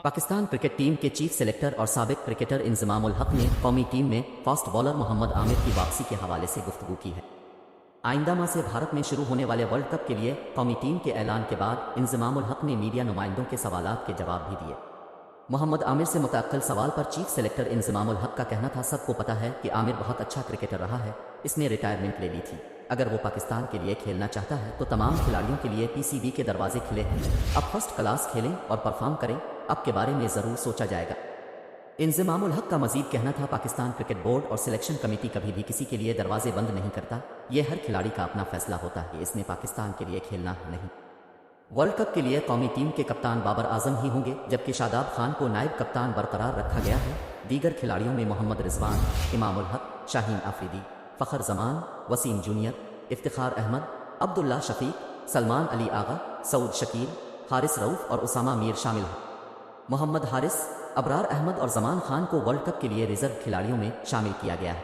Pakistan cricket team کے chief selector اور سابق کرکٹر انضمام الحق نے قومی ٹیم میں فاسٹ بالر محمد عامر کی واپسی کے حوالے سے گفتگو کی ہے۔ آئندہ ماہ سے بھارت میں شروع ہونے والے ورلڈ کپ کے لیے قومی ٹیم کے اعلان کے بعد انضمام الحق نے میڈیا نمائندوں کے سوالات کے جواب بھی دیے۔ محمد عامر سے متعلق سوال پر چیف سلیکٹر انضمام الحق کا کہنا تھا، سب کو پتا ہے کہ عامر بہت اچھا کرکٹر رہا ہے، اس نے ریٹائرمنٹ لے لی تھی، اگر وہ پاکستان کے لیے کھیلنا چاہتا ہے تو تمام کھلاڑیوں کے لیے پی سی بی کے دروازے کھلے ہیں، اب فرسٹ کلاس کھیلیں اور پرفارم کریں، اب کے بارے میں ضرور سوچا جائے گا۔ انضمام الحق کا مزید کہنا تھا، پاکستان کرکٹ بورڈ اور سلیکشن کمیٹی کبھی بھی کسی کے لیے دروازے بند نہیں کرتا، یہ ہر کھلاڑی کا اپنا فیصلہ ہوتا ہے کہ اس نے پاکستان کے لیے کھیلنا نہیں۔ ورلڈ کپ کے لیے قومی ٹیم کے کپتان بابر اعظم ہی ہوں گے، جبکہ شاداب خان کو نائب کپتان برقرار رکھا گیا ہے۔ دیگر کھلاڑیوں میں محمد رضوان، امام الحق، شاہین آفریدی، فخر زمان، وسیم جونیئر، افتخار احمد، عبداللہ شفیق، سلمان علی آغا، سعود شکیل، حارث رؤف اور اسامہ میر شامل ہیں۔ محمد حارث، ابرار احمد اور زمان خان کو ورلڈ کپ کے لیے ریزرو کھلاڑیوں میں شامل کیا گیا ہے۔